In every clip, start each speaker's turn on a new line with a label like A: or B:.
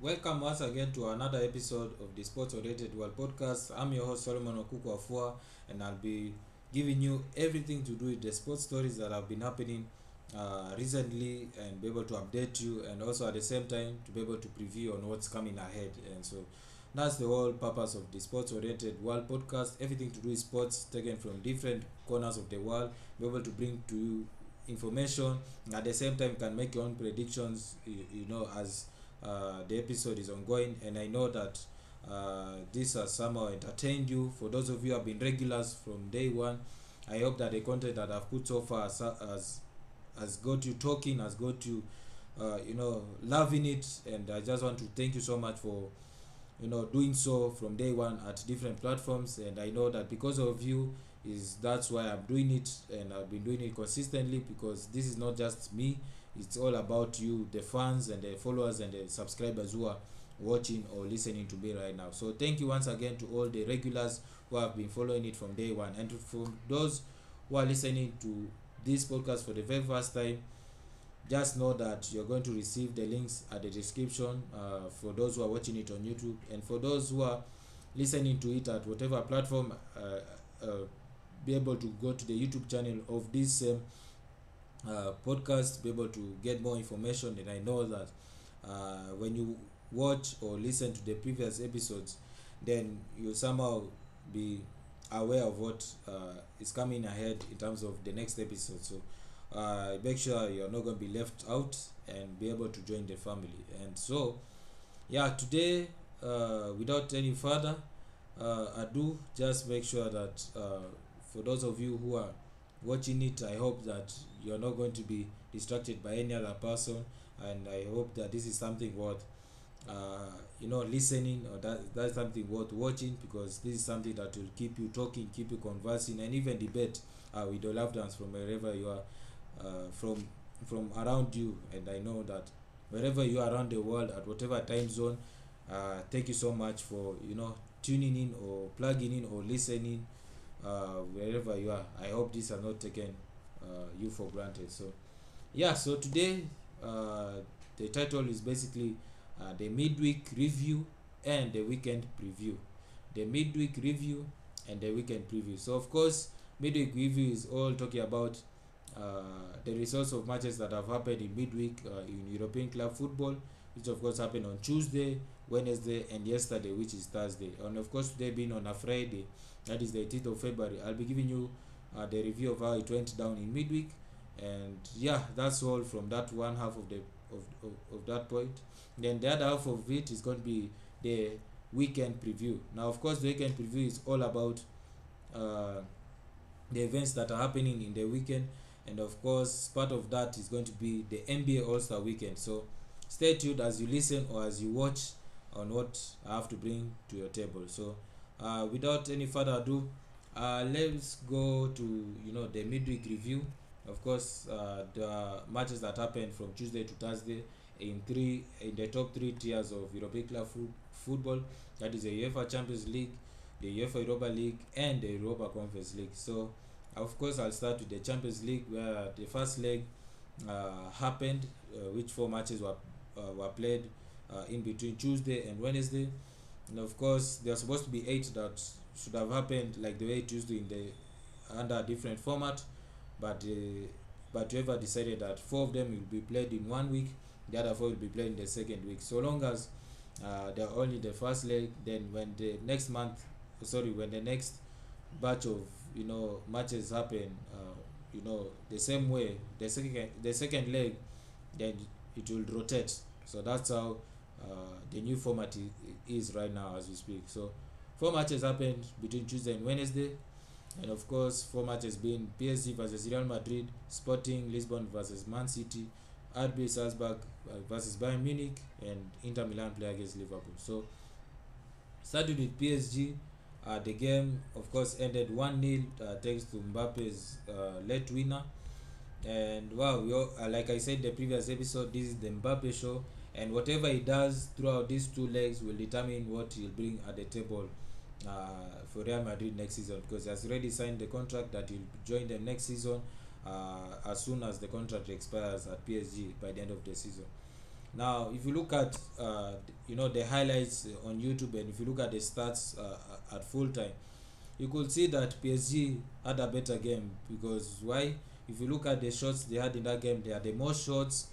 A: Welcome once again to another episode of the Sports-Oriented World Podcast. I'm your host Solomonokukuwafua, and I'll be giving you everything to do with the sports stories that have been happening recently, and be able to update you, and also at the same time to be able to preview on what's coming ahead. And so that's the whole purpose of the Sports-Oriented World Podcast. Everything to do with sports, taken from different corners of the world, be able to bring to you information. At the same time, you can make your own predictions. As the episode is ongoing, and I know that this has somehow entertained you. For those of you who have been regulars from day one, I hope that the content that I've put so far has got you talking, has got you loving it. And I just want to thank you so much for doing so from day one at different platforms. And I know that because of you, that's why I'm doing it, and I've been doing it consistently, because this is not just me. It's all about you, the fans and the followers and the subscribers who are watching or listening to me right now. So thank you once again to all the regulars who have been following it from day one, and for those who are listening to this podcast for the very first time, just know that you're going to receive the links at the description for those who are watching it on YouTube, and for those who are listening to it at whatever platform, be able to go to the YouTube channel of this same podcast, be able to get more information. And I know that when you watch or listen to the previous episodes, then you'll somehow be aware of what is coming ahead in terms of the next episode. So make sure you're not going to be left out and be able to join the family. And so today, without any further ado, just make sure that for those of you who are watching it, I hope that you're not going to be distracted by any other person, and I hope that this is something worth listening, or that's something worth watching, because this is something that will keep you talking, keep you conversing, and even debate with your loved ones from wherever you are, from around you. And I know that wherever you are around the world, at whatever time zone, thank you so much for tuning in or plugging in or listening wherever you are. I hope this has not taken you for granted. So today, the title is basically the midweek review and the weekend preview. The midweek review and the weekend preview. So of course, midweek review is all talking about the results of matches that have happened in midweek in European club football, which of course happened on Tuesday, Wednesday, and yesterday, which is Thursday. And of course, today being on a Friday, that is the 18th of February, I'll be giving you the review of how it went down in midweek. And that's all from that one half of the of that point. Then the other half of it is going to be the weekend preview. Now of course, the weekend preview is all about the events that are happening in the weekend, and of course part of that is going to be the NBA All-Star weekend. So stay tuned as you listen or as you watch on what I have to bring to your table. So without any further ado, let's go to the midweek review. Of course, the matches that happened from Tuesday to Thursday in the top three tiers of European club football. That is the UEFA Champions League, the UEFA Europa League, and the Europa Conference League. So of course, I'll start with the Champions League, where the first leg happened, which 4 matches were played in between Tuesday and Wednesday. And of course, there are supposed to be 8 that should have happened like the way it used to in the under a different format, but whoever decided that 4 of them will be played in 1 week, the other 4 will be played in the second week, so long as they're only the first leg. Then when the next batch of matches happen, the same way, the second leg, then it will rotate. So that's how the new format is right now as we speak. So 4 matches happened between Tuesday and Wednesday, and of course 4 matches being PSG versus Real Madrid, Sporting Lisbon versus Man City, RB Salzburg versus Bayern Munich, and Inter Milan play against Liverpool. So starting with PSG, the game of course ended 1-0 thanks to Mbappe's late winner. And like I said in the previous episode, this is the Mbappe show, and whatever he does throughout these 2 legs will determine what he'll bring at the table for Real Madrid next season, because he has already signed the contract that he'll join them next season as soon as the contract expires at PSG by the end of the season. Now, if you look at the highlights on YouTube, and if you look at the stats at full time, you could see that PSG had a better game. Because why? If you look at the shots they had in that game, they had the most shots.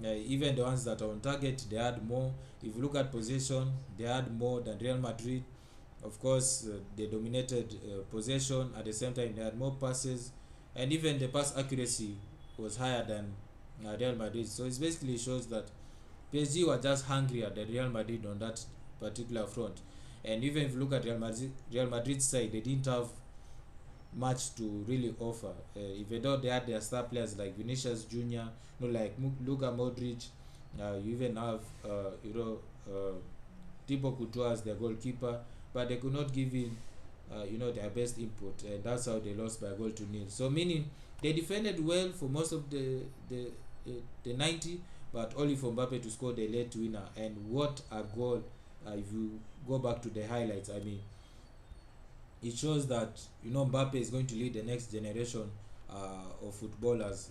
A: Even the ones that are on target, they had more. If you look at possession, they had more than Real Madrid. Of course, they dominated possession. At the same time, they had more passes, and even the pass accuracy was higher than Real Madrid. So it basically shows that PSG were just hungrier than Real Madrid on that particular front. And even if you look at Real Madrid's side, they didn't have much to really offer. Even though they had their star players like Vinicius Junior, like Luka Modric, you even have Thibaut Courtois as their goalkeeper, but they could not give in their best input, and that's how they lost by a goal to nil. So meaning they defended well for most of the 90, but only for Mbappe to score the late winner. And what a goal! If you go back to the highlights, I mean, it shows that Mbappe is going to lead the next generation of footballers.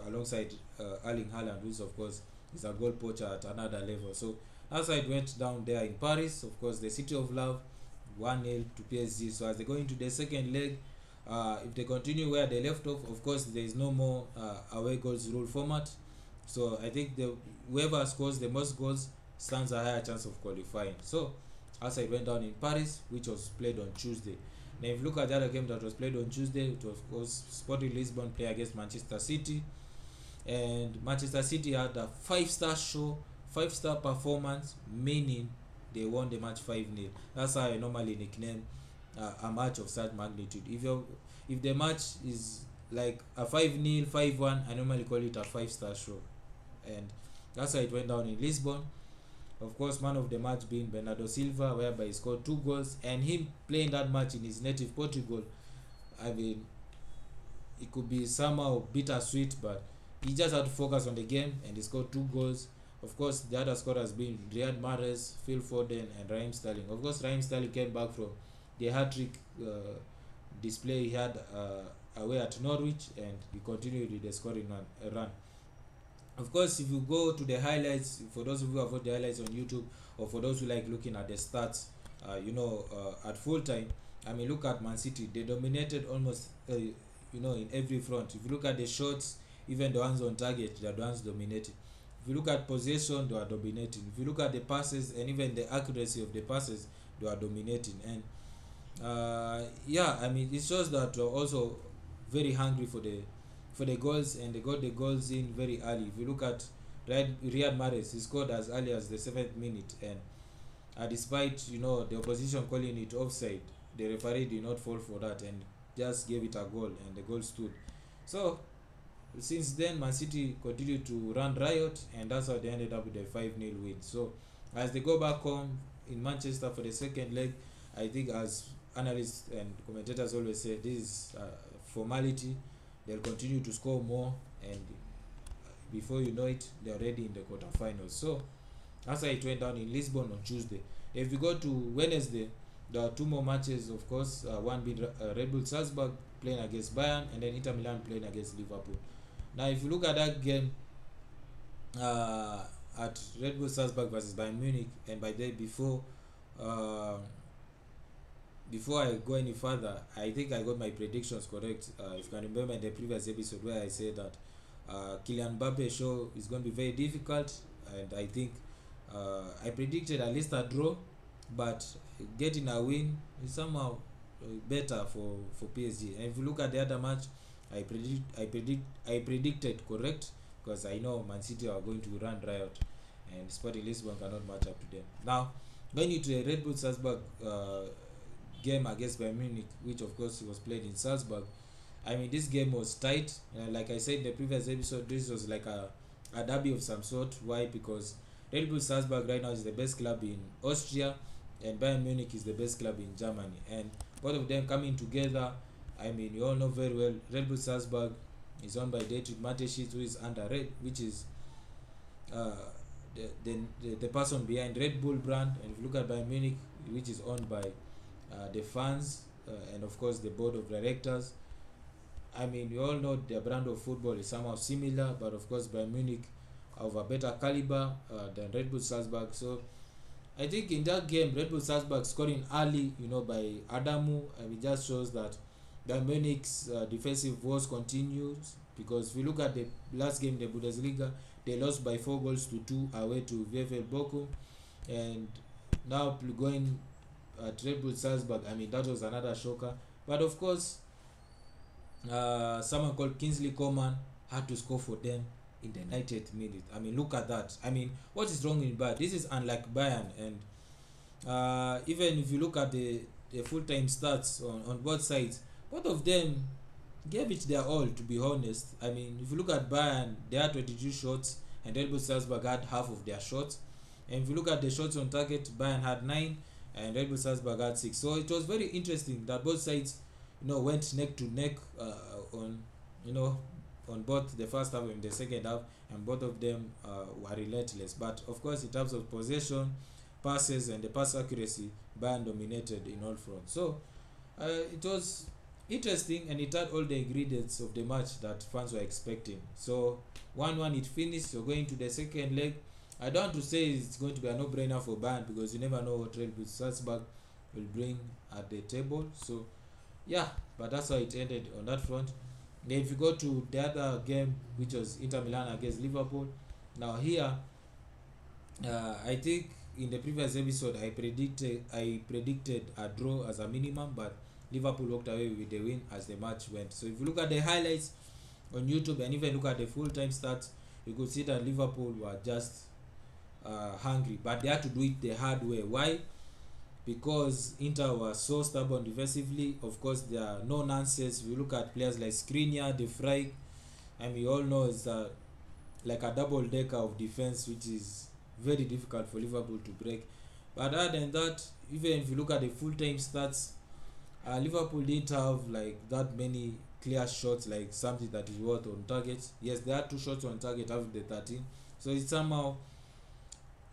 A: Alongside Erling Haaland, who of course is a goal poacher at another level. So that's how it went down there in Paris. Of course, the City of Love, 1-0 to PSG. So as they go into the second leg, if they continue where they left off, of course there is no more away goals rule format. So I think whoever scores the most goals stands a higher chance of qualifying. So as I went down in Paris, which was played on Tuesday. Now if you look at the other game that was played on Tuesday, it was of course Sporting Lisbon play against Manchester City. And Manchester City had a 5-star show, 5-star performance, meaning they won the match 5-0. That's how I normally nickname a match of such magnitude. If the match is like a 5-0, 5-1, I normally call it a 5-star show. And that's how it went down in Lisbon. Of course, man of the match being Bernardo Silva, whereby he scored 2 goals, and him playing that match in his native Portugal, I mean, it could be somehow bittersweet, but he just had to focus on the game, and he scored 2 goals. Of course, the other scorers being Riyad Mahrez, Phil Foden, and Raheem Sterling. Of course, Raheem Sterling came back from the hat-trick display he had away at Norwich, and he continued with the scoring run. Of course, if you go to the highlights, for those of you who have watched the highlights on YouTube, or for those who like looking at the stats, at full time, I mean, look at Man City. They dominated almost, in every front. If you look at the shots, even the ones on target, they are the ones dominating. If you look at possession, they are dominating. If you look at the passes and even the accuracy of the passes, they are dominating. And I mean, it shows that they are also very hungry for the goals, and they got the goals in very early. If you look at Riyad Mahrez, he scored as early as the 7th minute, and despite the opposition calling it offside, the referee did not fall for that and just gave it a goal, and the goal stood. So since then, Man City continued to run riot, and that's how they ended up with a 5-0 win. So as they go back home in Manchester for the second leg, I think, as analysts and commentators always say, this is formality. They'll continue to score more, and before you know it, they're already in the quarterfinals. So that's how it went down in Lisbon on Tuesday. If you go to Wednesday, there are 2 more matches, of course. One being Red Bull Salzburg playing against Bayern, and then Inter Milan playing against Liverpool. Now, if you look at that game at Red Bull Salzburg versus Bayern Munich, and by the before I go any further, I think I got my predictions correct. If you can remember in the previous episode where I said that Kylian Mbappe's show is going to be very difficult, and I think I predicted at least a draw, but getting a win is somehow better for PSG. And if you look at the other match, I predicted correct, because I know Man City are going to run riot, and Sporting Lisbon cannot match up to them. Now, going into the Red Bull Salzburg game against Bayern Munich, which of course was played in Salzburg, I mean, this game was tight. Like I said in the previous episode, this was like a derby of some sort. Why? Because Red Bull Salzburg right now is the best club in Austria, and Bayern Munich is the best club in Germany, and both of them coming together. I mean, you all know very well, Red Bull Salzburg is owned by Dietrich Mateschitz, who is under Red, which is the person behind Red Bull brand. And if you look at Bayern Munich, which is owned by the fans and of course the board of directors. I mean, you all know their brand of football is somehow similar, but of course Bayern Munich of a better caliber than Red Bull Salzburg. So I think in that game, Red Bull Salzburg scoring early, by Adamu, it just shows that the Munich's defensive woes continues, because if you look at the last game, the Bundesliga, they lost by 4-2 away to VfL Bochum, and now going at Red Bull Salzburg, that was another shocker. But of course, someone called Kingsley Coman had to score for them in the 90th minute. Look at that. What is wrong in Bayern? This is unlike Bayern, and even if you look at the full-time stats on both sides, both of them gave it their all, to be honest. If you look at Bayern, they had 22 shots, and Red Bull Salzburg had half of their shots. And if you look at the shots on target, Bayern had 9, and Red Bull Salzburg had 6. So it was very interesting that both sides, went neck to neck on both the first half and the second half, and both of them were relentless. But of course, in terms of possession, passes, and the pass accuracy, Bayern dominated in all fronts. So it was interesting, and it had all the ingredients of the match that fans were expecting. So 1-1 it finished. So going to the second leg, I don't want to say it's going to be a no-brainer for Bayern, because you never know what Red Bull Salzburg will bring at the table. So yeah, but that's how it ended on that front. Then if you go to the other game, which was Inter Milan against Liverpool, now here I think in the previous episode I predicted a draw as a minimum, but Liverpool walked away with the win as the match went. So if you look at the highlights on YouTube and even look at the full-time stats, you could see that Liverpool were just hungry, but they had to do it the hard way. Why? Because Inter was so stubborn defensively. Of course, there are no nonsense. We look at players like Skriniar, De Vrij, and we all know it's like a double decker of defense, which is very difficult for Liverpool to break. But other than that, even if you look at the full-time stats, Liverpool didn't have like that many clear shots, like something that is worth on target. Yes, there are 2 shots on target out of the 13, so it's somehow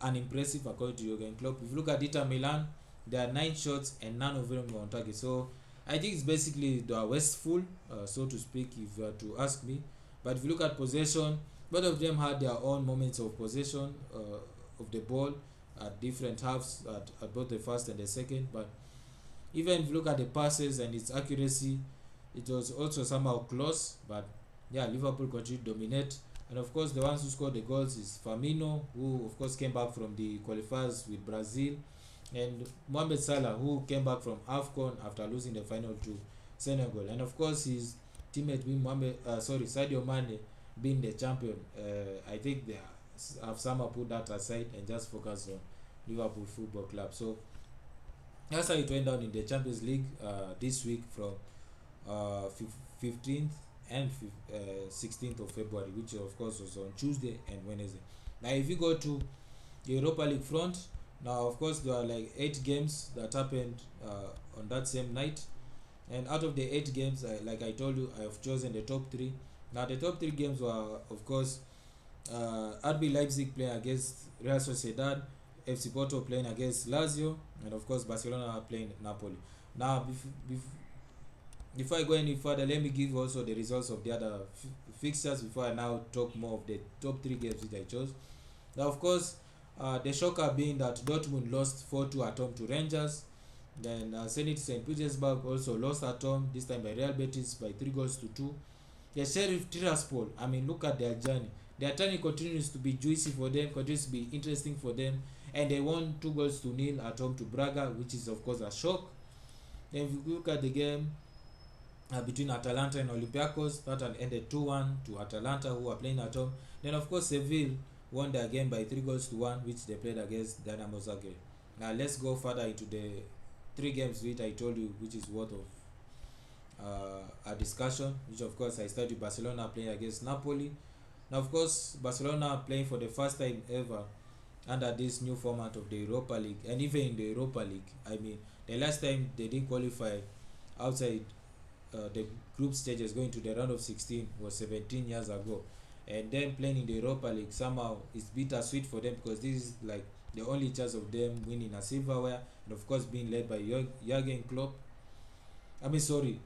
A: unimpressive according to Jurgen Klopp. If you look at Inter Milan, there are 9 shots and none of them were on target. So I think it's basically they are wasteful, so to speak, if you are to ask me. But if you look at possession, both of them had their own moments of possession of the ball at different halves, at both the first and the second. But even if you look at the passes and its accuracy, it was also somehow close. But yeah, Liverpool continued to dominate. And of course, the ones who scored the goals is Firmino, who of course came back from the qualifiers with Brazil, and Mohamed Salah, who came back from AFCON after losing the final to Senegal. And of course, his teammate being Sadio Mane being the champion. I think they have somehow put that aside and just focus on Liverpool Football Club. So that's how it went down in the Champions League this week from 15th and 16th of February, which of course was on Tuesday and Wednesday. Now if you go to the Europa League front, now of course there are like 8 games that happened on that same night, and out of the 8 games, like I told you, I have chosen the top 3. Now the top 3 games were of course RB Leipzig playing against Real Sociedad, FC Porto playing against Lazio, and of course Barcelona playing Napoli. Now before I go any further, let me give also the results of the other fixtures before I now talk more of the top 3 games which I chose. Now of course, the shocker being that Dortmund lost 4-2 at home to Rangers. Then Zenit St. Petersburg also lost at home, this time by Real Betis by 3-2. The Sheriff Tiraspol, look at their journey. Their journey continues to be juicy for them, continues to be interesting for them, and they won 2-0 at home to Braga, which is of course a shock. Then if you look at the game between Atalanta and Olympiacos, that had ended 2-1 to Atalanta, who are playing at home. Then of course Seville won their game by 3-1, which they played against Dynamo Zagreb. Now let's go further into the 3 games which I told you, which is worth of a discussion, which of course I started with Barcelona playing against Napoli. Now of course Barcelona playing for the first time ever under this new format of the Europa League, and even in the Europa League, the last time they didn't qualify outside the group stages going to the round of 16 was 17 years ago, and then playing in the Europa League somehow is bittersweet for them, because this is like the only chance of them winning a silverware, and of course being led by Jurgen Klopp. Xavi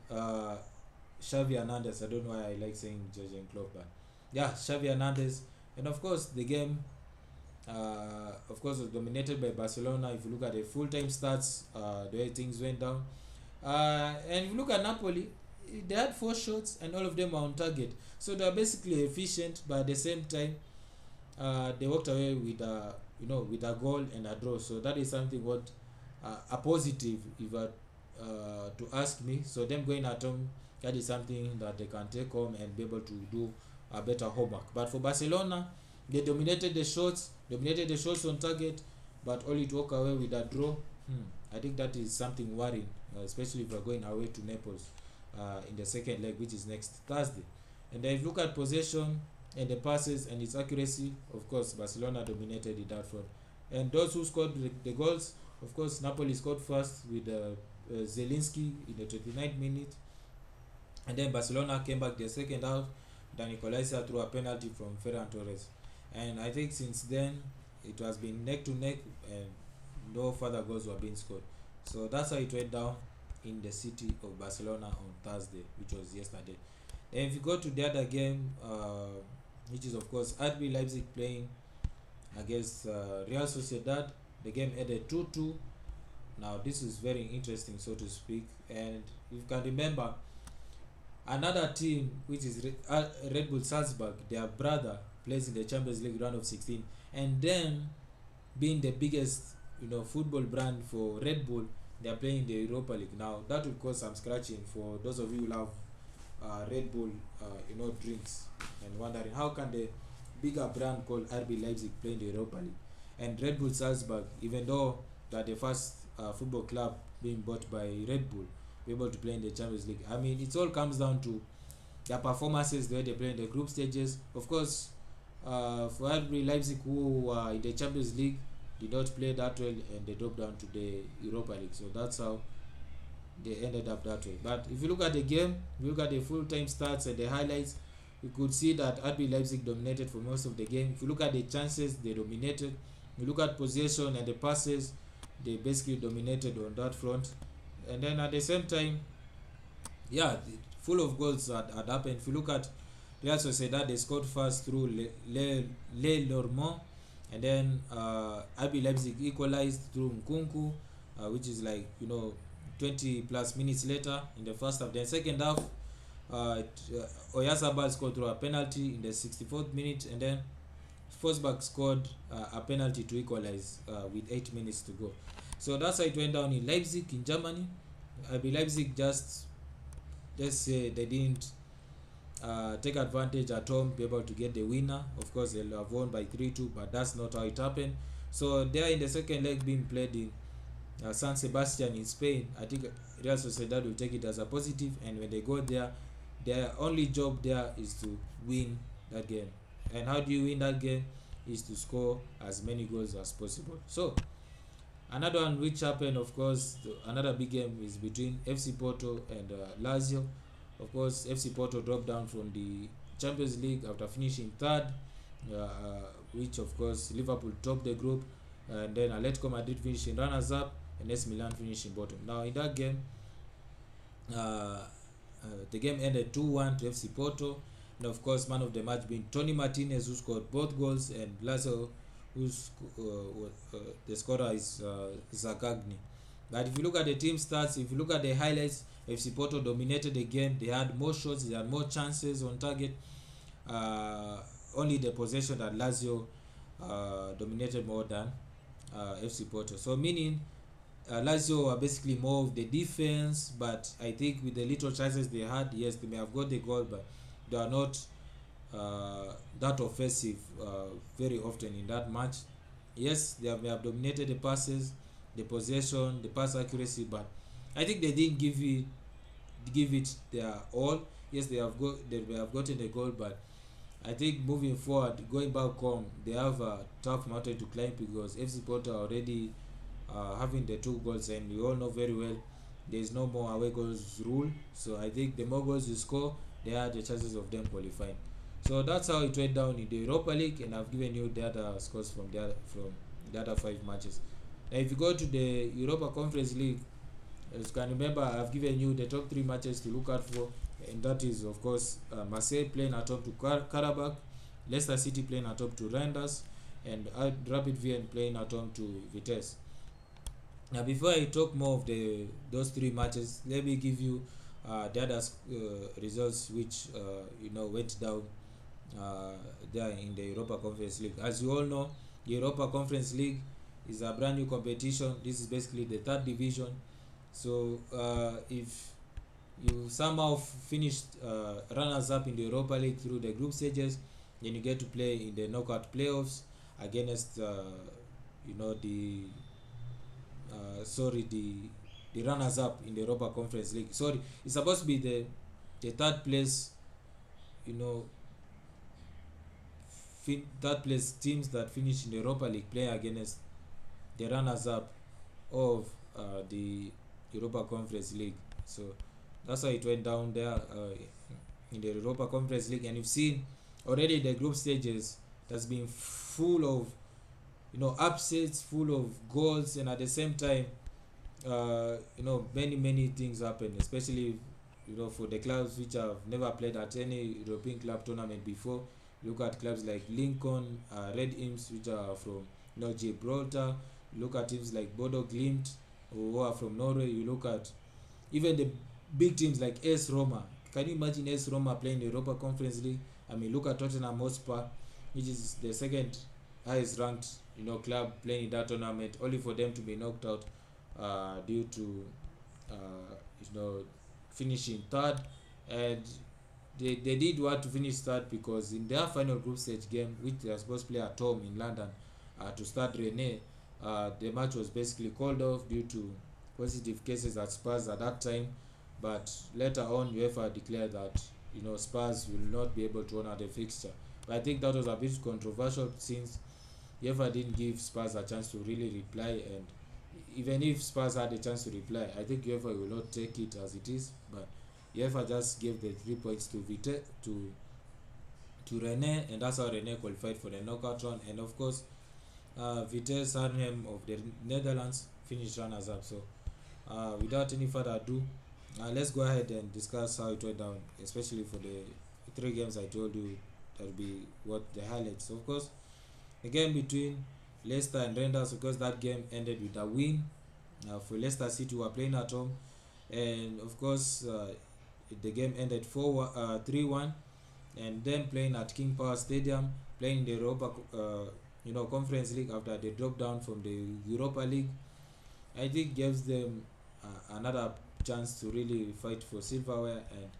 A: Hernandez. I don't know why I like saying Jurgen Klopp, but yeah, Xavi Hernandez, And of course, the game, of course, was dominated by Barcelona. If you look at the full-time stats, the way things went down, and if you look at Napoli, they had 4 shots and all of them were on target. So they are basically efficient, but at the same time, they walked away with with a goal and a draw. So that is something what a positive, if to ask me. So them going at home, that is something that they can take home and be able to do a better homework. But for Barcelona, they dominated the shots on target, but only to walk away with a draw. I think that is something worrying, especially if we're going away to Naples in the second leg, which is next Thursday. And then if you look at possession and the passes and its accuracy, of course, Barcelona dominated in that front. And those who scored the goals, of course, Napoli scored first with Zelinski in the 29th minute. And then Barcelona came back the second half. Dan Nicolaisen threw a penalty from Ferran Torres. And I think since then, it has been neck to neck and no further goals were being scored. So that's how it went down in the city of Barcelona on Thursday, which was yesterday. And if you go to the other game, which is of course RB Leipzig playing against Real Sociedad, the game ended 2-2. Now this is very interesting, so to speak. And you can remember, another team, which is Red Bull Salzburg, their brother, plays in the Champions League round of 16, and then being the biggest football brand for Red Bull, they are playing the Europa League. Now that will cause some scratching for those of you who love Red Bull drinks and wondering how can the bigger brand called RB Leipzig play in the Europa League, and Red Bull Salzburg, even though they are the first football club being bought by Red Bull, be able to play in the Champions League. I mean, it all comes down to their performances, the way they play in the group stages. Of course, for RB Leipzig, who in the Champions League did not play that well and they dropped down to the Europa League. So that's how they ended up that way. But if you look at the game, you look at the full-time stats and the highlights, you could see that RB Leipzig dominated for most of the game. If you look at the chances, they dominated. You look at possession and the passes, they basically dominated on that front. And then at the same time, full of goals had happened. If you look at Real Sociedad, they scored first through Le Lormont, and then RB Leipzig equalized through Nkunku, which is 20 plus minutes later in the first half. Then second half, Oyarzabal scored through a penalty in the 64th minute, and then Forsberg scored a penalty to equalize with 8 minutes to go. So that's how it went down in Leipzig, in Germany. RB Leipzig just say they didn't take advantage at home, be able to get the winner. Of course, they'll have won by 3-2, but that's not how it happened. So they are in the second leg being played in San Sebastian in Spain. I think Real Sociedad will take it as a positive, and when they go there, their only job there is to win that game. And how do you win that game? Is to score as many goals as possible. So another one which happened, of course, another big game is between FC Porto and Lazio. Of course, FC Porto dropped down from the Champions League after finishing third, which of course Liverpool topped the group, and then Atletico Madrid finishing runners-up, and AC Milan finishing bottom. Now in that game, the game ended 2-1 to FC Porto, and of course man of the match being Tony Martinez, who scored both goals, and Lazio, who's the scorer is Zagagni. But if you look at the team stats, if you look at the highlights, FC Porto dominated the game. They had more shots, they had more chances on target. Only the possession that Lazio dominated more than FC Porto. So meaning Lazio are basically more of the defense, but I think with the little chances they had, yes, they may have got the goal, but they are not that offensive very often in that match. Yes, they may have dominated the passes, the possession, the pass accuracy, but I think they didn't give it their all. Yes, they may have gotten the goal, but I think moving forward, going back home, they have a tough mountain to climb, because FC Porto are already having the 2 goals, and you all know very well there is no more away goals rule. So I think the more goals you score, they are the chances of them qualifying. So that's how it went down in the Europa League, and I've given you the other scores from the other 5 matches. Now if you go to the Europa Conference League, as you can remember, I've given you the top 3 matches to look out for, and that is of course Marseille playing at home to Karabakh, Leicester City playing at home to Rangers, and Rapid Vienna playing at home to Vitesse. Now, before I talk more of those three matches, let me give you the other results which went down there in the Europa Conference League. As you all know, the Europa Conference League is a brand new competition. This is basically the third division. So if you somehow finished runners up in the Europa League through the group stages, then you get to play in the knockout playoffs against the the runners up in the Europa Conference League. Sorry, it's supposed to be the third place, third place teams that finish in the Europa League play against the runners up of the Europa Conference League. So that's how it went down there in the Europa Conference League. And you've seen already the group stages that's been full of upsets, full of goals, and at the same time many things happen, especially for the clubs which have never played at any European club tournament before. Look at clubs like Lincoln, Red Imps, which are from Gibraltar. Look at teams like Bodo Glimt, who are from Norway. You look at even the big teams like AS Roma. Can you imagine AS Roma playing the Europa Conference League? I mean, look at Tottenham Hotspur, which is the second highest ranked club playing in that tournament, only for them to be knocked out due to finishing third. And they did want to finish third because in their final group stage game, which they are supposed to play at home in London to start Rennes, the match was basically called off due to positive cases at Spurs at that time. But later on, UEFA declared that Spurs will not be able to honor the fixture. But I think that was a bit controversial since UEFA didn't give Spurs a chance to really reply, and even if Spurs had a chance to reply, I think UEFA will not take it as it is. But UEFA just gave the 3 points to Rennes, and that's how Rennes qualified for the knockout round. And of course, Vitesse Arnhem of the Netherlands finished runners up. So without any further ado, let's go ahead and discuss how it went down, especially for the 3 games I told you that will be what the highlights. So of course, the game between Leicester and Rangers, of course, that game ended with a win for Leicester City, who were playing at home, and of course the game ended 3-1, and then playing at King Power Stadium, playing in the Europa Conference League after they dropped down from the Europa League. I think gives them another chance to really fight for silverware, and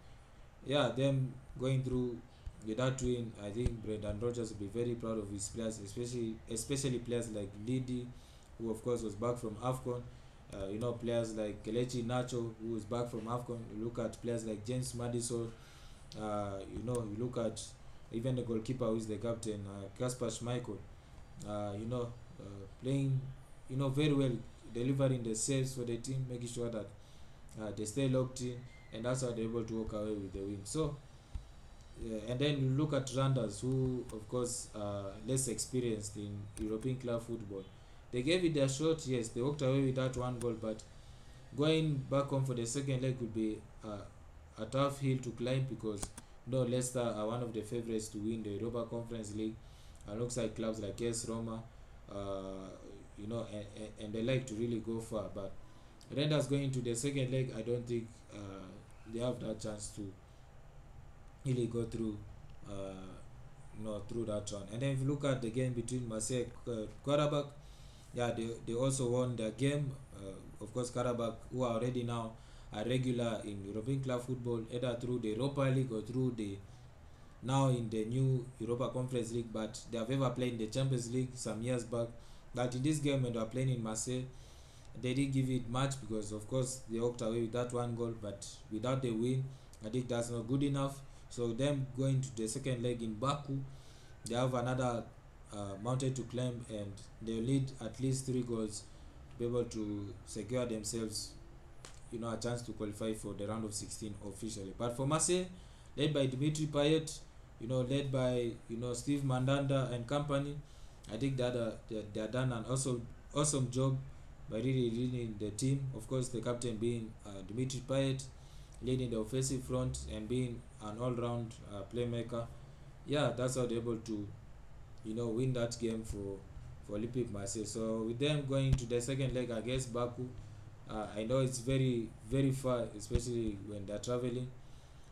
A: them going through with that win. I think Brendan Rodgers will be very proud of his players, especially players like Lidi, who of course was back from AFCON. Players like Kelechi Nacho, who is back from AFCON. You look at players like James Maddison. You look at even the goalkeeper, who is the captain, Kasper Schmeichel. Playing very well, delivering the saves for the team, making sure that they stay locked in, and that's how they're able to walk away with the win. So and then you look at Randers, who of course less experienced in European club football. They gave it their shot, yes, they walked away with that 1 goal, but going back home for the second leg would be a tough hill to climb, because Leicester are one of the favourites to win the Europa Conference League alongside clubs like AS Roma, and they like to really go far. But Rangers going into the second leg, I don't think they have that chance to really go through through that round. And then if you look at the game between Marseille Karabakh, they also won their game. Of course, Karabakh, who are already now a regular in European club football, either through the Europa League or through the now in the new Europa Conference League, but they have ever played in the Champions League some years back. But in this game, when they were playing in Marseille, they didn't give it much, because of course they walked away with that 1 goal, but without the win, I think that's not good enough. So them going to the second leg in Baku, they have another mountain to climb, and they need at least 3 goals to be able to secure themselves a chance to qualify for the round of 16 officially. But for Marseille, led by Dimitri Payet, led by Steve Mandanda and company, I think that they are done an awesome job by really leading the team. Of course, the captain being Dimitri Payet, leading the offensive front and being an all-round playmaker. yeah, that's how they're able to win that game for Olympic Marseille. So with them going to the second leg against Baku, I know it's very very far, especially when they're traveling.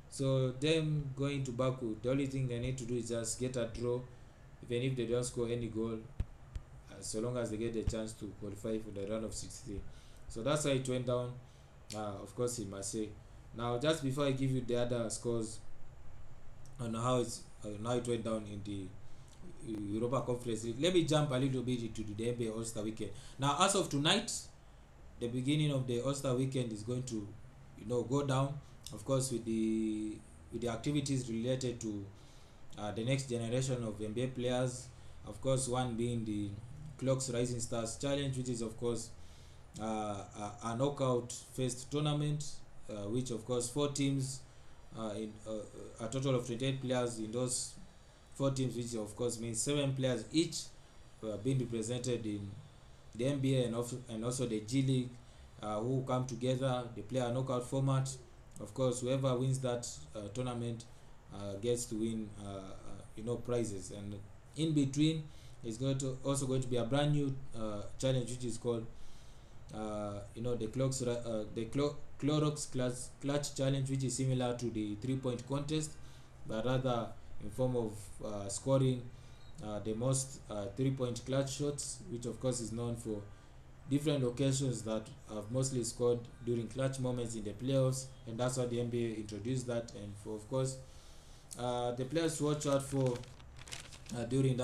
A: So them going to Baku, the only thing they need to do is just get a draw, even if they don't score any goal, so long as they get the chance to qualify for the round of 16. So that's how it went down, of course, in Marseille. Now, just before I give you the other scores on how it went down in the Europa Conference League, let me jump a little bit into the NBA All-Star Weekend. Now, as of tonight, the beginning of the All-Star Weekend is going to go down, of course, with the activities related to the next generation of NBA players. Of course, one being the Clocks Rising Stars Challenge, which is of course a knockout first tournament, which of course 4 teams, in a total of 28 players in those 4 teams, which of course means 7 players each being represented in the NBA and also the G League, who come together. They play a knockout format. Of course, whoever wins that tournament gets to win prizes, and in between is going to be a brand new challenge, which is called the Clorox Clutch Challenge, which is similar to the 3-point contest, but rather in form of scoring the most 3-point clutch shots, which of course is known for different occasions that have mostly scored during clutch moments in the playoffs, and that's why the NBA introduced that. And for of course the players to watch out for during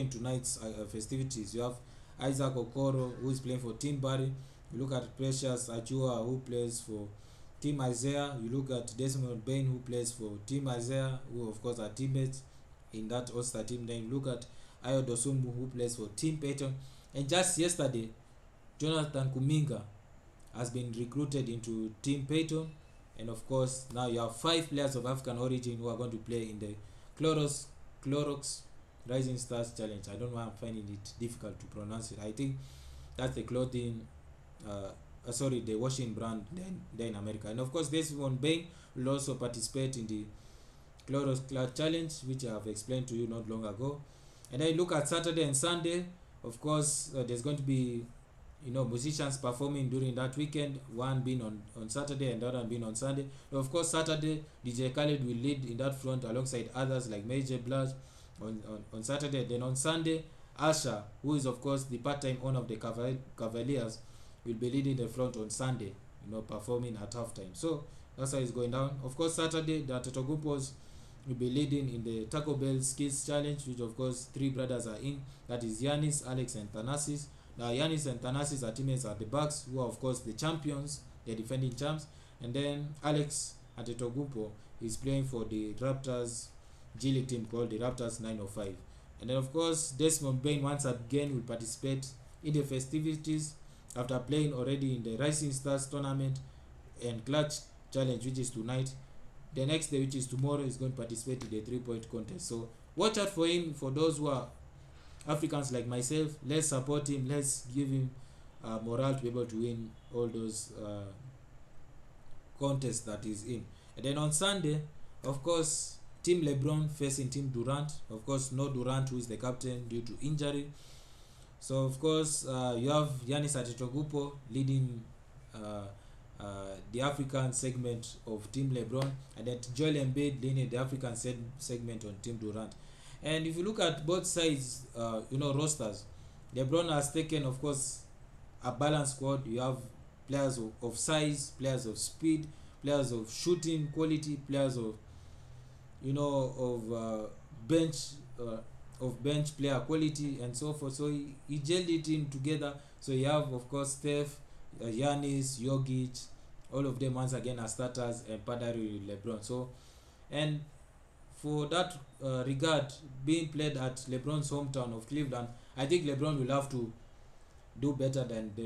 A: tonight's festivities, you have Isaac Okoro, who is playing for Team Barry. You look at Precious Achua, who plays for Team Isaiah. You look at Desmond Bain, who plays for Team Isaiah, who of course are teammates in that All-Star team. Then you look at Ayo Dosumbu, who plays for Team Payton. And just yesterday, Jonathan Kuminga has been recruited into Team Payton. And of course, now you have 5 players of African origin who are going to play in the Clorox Rising Stars Challenge. I don't know why I'm finding it difficult to pronounce it. I think that's the clothing, the washing brand there in America. And of course, Desmond Bain will also participate in the Clorox Clutch Challenge, which I have explained to you not long ago. And then you look at Saturday and Sunday. Of course, there's going to be musicians performing during that weekend, one being on Saturday and the other one being on Sunday. Now, of course, Saturday DJ Khaled will lead in that front alongside others like Major Blige on Saturday. Then on Sunday, Asha, who is of course the part-time owner of the Cavaliers, will be leading the front on Sunday, performing at halftime. So that's how it's going down. Of course, Saturday the Antetokounmpos will be leading in the Taco Bell Skills Challenge, which of course 3 brothers are in. That is Giannis, Alex, and Thanasis. Now Giannis and Thanasis are teammates at the Bucks, who are of course the champions, the defending champs. And then Alex Antetokounmpo is playing for the Raptors G League team called the Raptors 905. And then of course Desmond Bain once again will participate in the festivities after playing already in the Rising Stars tournament and Clutch Challenge, which is tonight. The next day, which is tomorrow, is going to participate in the 3-point contest. So watch out for him. For those who are Africans like myself, let's support him. Let's give him morale to be able to win all those contests that he's in. And then on Sunday, of course, Team LeBron facing Team Durant. Of course, no Durant, who is the captain due to injury. So of course, you have Giannis Antetokounmpo leading the African segment of Team LeBron, and then Joel Embiid leading the African segment on Team Durant. And if you look at both sides, rosters, LeBron has taken, of course, a balanced squad. You have players of size, players of speed, players of shooting quality, players of bench player quality, and so forth. So he gelled it in together. So you have, of course, Steph, Giannis, Jokic, all of them once again as starters, and partnering with LeBron. So, and for that regard, being played at LeBron's hometown of Cleveland, I think LeBron will have to do better than the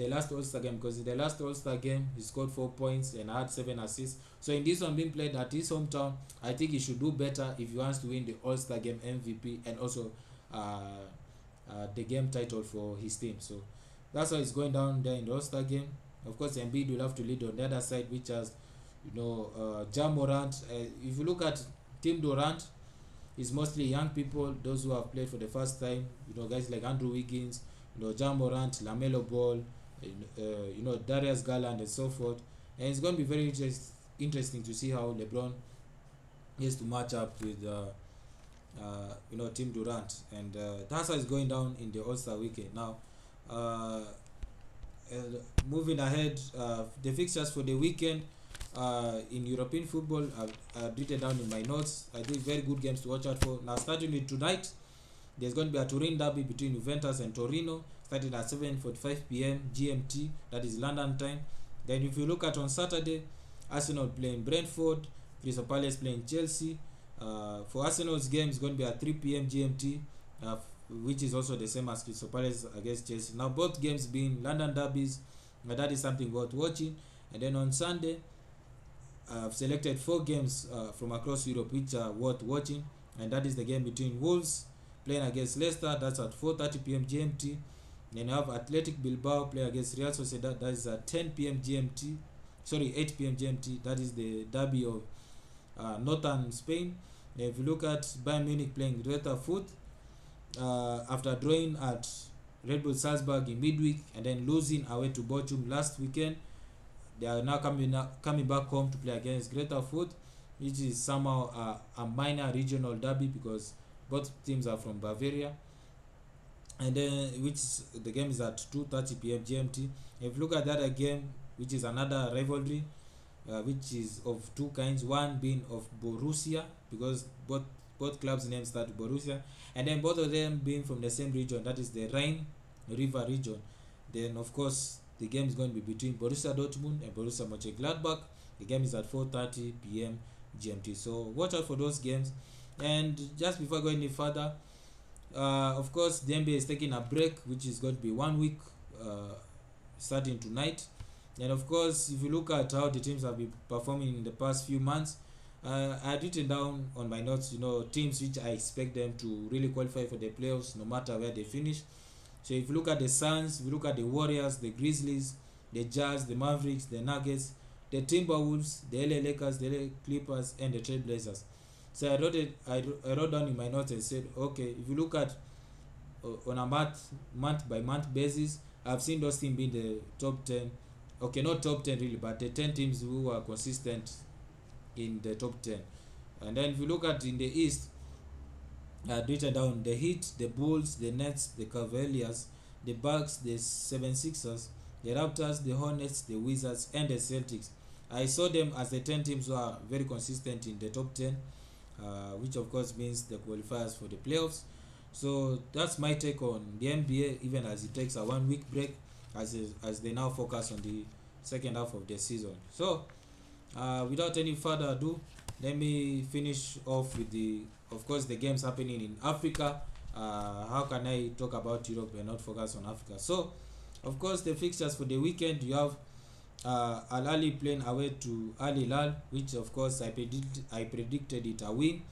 A: last All-Star game, because in the last All-Star game he scored 4 points and had 7 assists. So in this one being played at his hometown, I think he should do better if he wants to win the All-Star game MVP and also the game title for his team. So that's how it's going down there in the All-Star game. Of course, Embiid will have to lead on the other side, which has Ja Morant. If you look at Team Durant is mostly young people, those who have played for the first time. Guys like Andrew Wiggins, John Morant, LaMelo Ball, Darius Garland, and so forth. And it's going to be very interesting to see how LeBron is to match up with Team Durant. And that's how it's going down in the All-Star weekend. Now, moving ahead, the fixtures for the weekend in European football, I've written down in my notes. I think very good games to watch out for. Now, starting with tonight, there's going to be a Turin derby between Juventus and Torino, starting at 7:45 p.m. GMT, that is London time. Then if you look at on Saturday, Arsenal playing Brentford, Crystal Palace playing Chelsea. For Arsenal's game, it's going to be at 3 p.m. GMT, which is also the same as Crystal Palace against Chelsea. Now, both games being London derbies, that is something worth watching. And then on Sunday, I've selected 4 games from across Europe which are worth watching, and that is the game between Wolves playing against Leicester, that's at 4:30 p.m. GMT. Then you have Athletic Bilbao playing against Real Sociedad, that is at 10 p.m. GMT. 8 p.m. GMT, that is the derby of northern Spain. Then if you look at Bayern Munich playing Greuther Fürth, after drawing at Red Bull Salzburg in midweek and then losing away to Bochum last weekend, they are now coming back home to play against Greuther Fürth, which is somehow a minor regional derby because both teams are from Bavaria. And then the game is at 2:30 p.m. GMT. If you look at the other game, which is another rivalry, which is of two kinds. One being of Borussia, because both clubs' names start with Borussia, and then both of them being from the same region, that is the Rhine River region. Then of course the game is going to be between Borussia Dortmund and Borussia Mönchengladbach. The game is at 4:30 p.m. GMT. So watch out for those games. And just before going any further, of course the NBA is taking a break, which is going to be 1 week starting tonight. And of course, if you look at how the teams have been performing in the past few months, I had written down on my notes, teams which I expect them to really qualify for the playoffs no matter where they finish. So if you look at the Suns, if you look at the Warriors, the Grizzlies, the Jazz, the Mavericks, the Nuggets, the Timberwolves, the LA Lakers, the LA Clippers, and the Trailblazers. So I wrote down in my notes and said, okay, if you look at on a month by month basis, I've seen those teams being the top 10. Okay, not top 10 really, but the 10 teams who are consistent in the top 10. And then if you look at in the East, I've written down the Heat, the Bulls, the Nets, the Cavaliers, the Bucks, the 76ers, the Raptors, the Hornets, the Wizards, and the Celtics. I saw them as the 10 teams who are very consistent in the top 10, which of course means the qualifiers for the playoffs. So that's my take on the NBA, even as it takes a 1 week break, as they now focus on the second half of the season. So without any further ado, let me finish off with the games happening in Africa. How can I talk about Europe and not focus on Africa? So of course the fixtures for the weekend, you have Al Ahly playing away to Al Hilal, which of course I predicted it a win,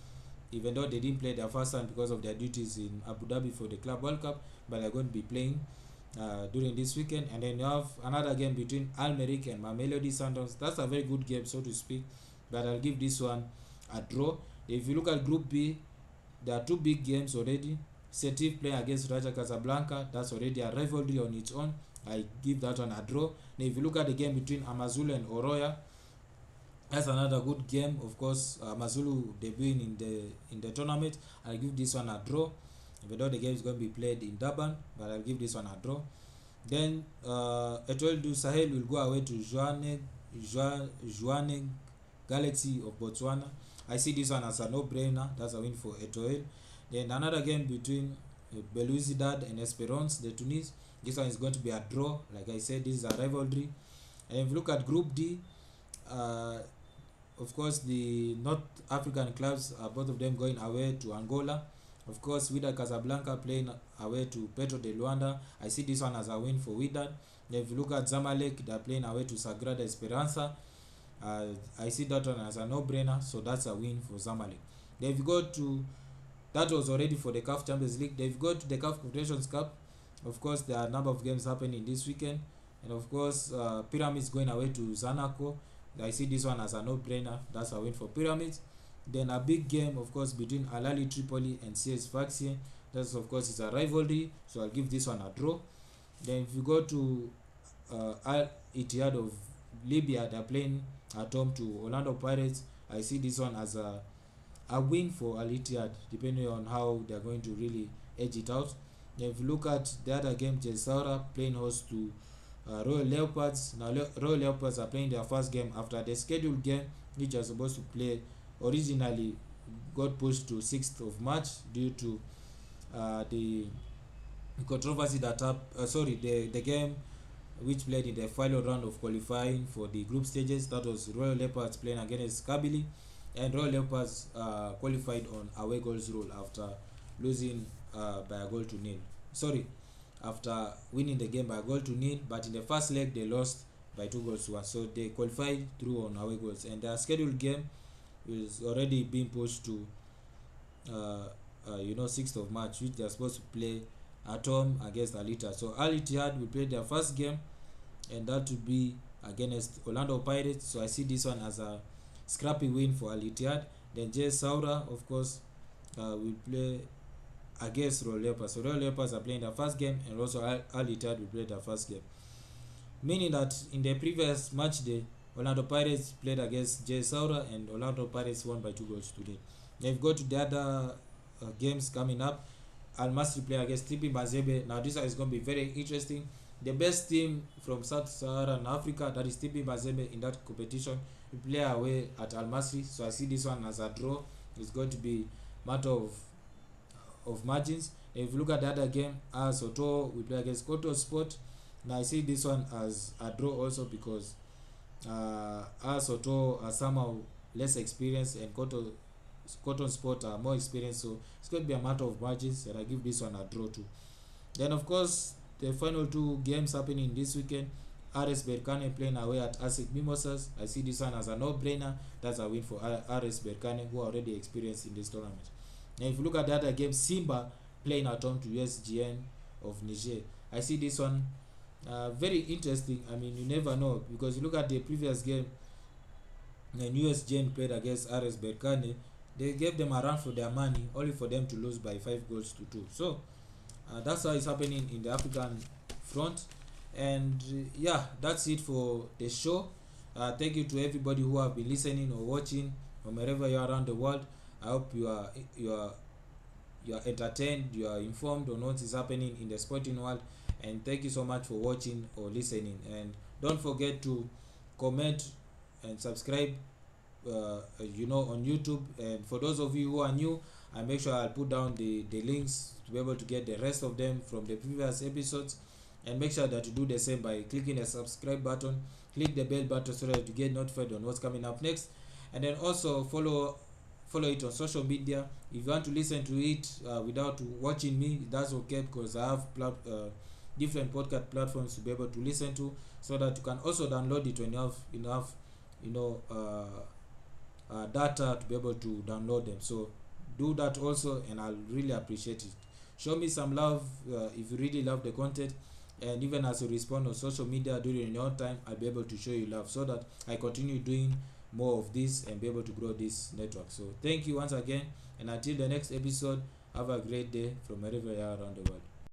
A: even though they didn't play their first time because of their duties in Abu Dhabi for the Club World Cup, but they're going to be playing during this weekend. And then you have another game between Al Merrikh and Mamelodi Sundowns. That's a very good game, so to speak, but I'll give this one a draw. If you look at Group B, there are two big games already. Setif playing against Raja Casablanca, that's already a rivalry on its own. I give that one a draw. Now if you look at the game between Amazulu and Oroya, that's another good game. Of course, Amazulu debuting in the tournament. I'll give this one a draw. Even though the game is going to be played in Durban, but I'll give this one a draw. Then Etoile du Sahel will go away to Joanne Galaxy of Botswana. I see this one as a no-brainer. That's a win for Etoile. Then another game between Belouizdad and Esperance de Tunis. This one is going to be a draw. Like I said, this is a rivalry. And if you look at Group D, of course the North African clubs are both of them going away to Angola. Of course, Wydad Casablanca playing away to Petro de Luanda. I see this one as a win for Wydad. Then if you look at Zamalek, they're playing away to Sagrada Esperanza. I see that one as a no-brainer, so that's a win for Zamalek. Then if you go to, that was already for the CAF Champions League. Then if you go to the CAF Confederations Cup, of course there are a number of games happening this weekend. And of course, Pyramids going away to Zanaco. I see this one as a no-brainer. That's a win for Pyramids. Then a big game, of course, between Al Ahly Tripoli and CS Sfaxien. That's, of course, it's a rivalry, so I'll give this one a draw. Then if you go to Al Ittihad of Libya, they're playing at home to Orlando Pirates. I see this one as a win for Al Ittihad, depending on how they're going to really edge it out. Then if you look at the other game, Jesaura playing host to Royal Leopards. Now Royal Leopards are playing their first game after the scheduled game, which are supposed to play originally got pushed to 6th of March due to the controversy that the game which played in the final round of qualifying for the group stages. That was Royal Leopards playing against Kabylie, and Royal Leopards qualified on away goals rule after losing by a goal to nil. After winning the game by a goal to nil, but in the first leg they lost by 2-1. So they qualified through on away goals, and their scheduled game is already being pushed to 6th of March, which they are supposed to play at home against Al Ittihad. So Al Ittihad will play their first game, and that will be against Orlando Pirates. So I see this one as a scrappy win for Al Ittihad. Then JS Saoura, of course, will play against Royal Leopards. So Royal Leopards are playing their first game, and also Al Ittihad will play their first game. Meaning that in the previous match day, Orlando Pirates played against JS Saoura, and Orlando Pirates won by 2-0 today. Then if you go to the other games coming up, Al Masry play against TP Mazembe. Now this one is going to be very interesting. The best team from Sub-Saharan Africa, that is TP Mazembe, in that competition, will play away at Al Masry. So I see this one as a draw. It's going to be matter of margins. And if you look at the other game, AS Soto will play against Koto Sport. Now I see this one as a draw also because AS Soto are somehow less experienced, and Cotton Sport are more experienced, so it's going to be a matter of margins, and I give this one a draw too. Then of course the final two games happening this weekend, RS Berkane playing away at ASEC Mimosas. I see this one as a no-brainer. That's a win for RS Berkane, who are already experienced in this tournament. And if you look at the other game, Simba playing at home to USGN of Niger. I see this one very interesting. I mean, you never know, because you look at the previous game, and USGN played against RS Berkane. They gave them a run for their money, only for them to lose by 5-2. So that's how it's happening in the African front. And that's it for the show. Thank you to everybody who have been listening or watching from wherever you are around the world. I hope you are entertained, you are informed on what is happening in the sporting world, and thank you so much for watching or listening. And don't forget to comment and subscribe on YouTube. And for those of you who are new, I make sure I'll put down the links to be able to get the rest of them from the previous episodes. And make sure that you do the same by clicking the subscribe button, click the bell button so that you get notified on what's coming up next. And then also follow it on social media. If you want to listen to it without watching me, that's okay, because I have different podcast platforms to be able to listen to, so that you can also download it when you have enough data to be able to download them. So do that also, and I'll really appreciate it. Show me some love if you really love the content, and even as you respond on social media during your time, I'll be able to show you love, so that I continue doing more of this and be able to grow this network. So thank you once again, and until the next episode, have a great day from wherever you are around the world.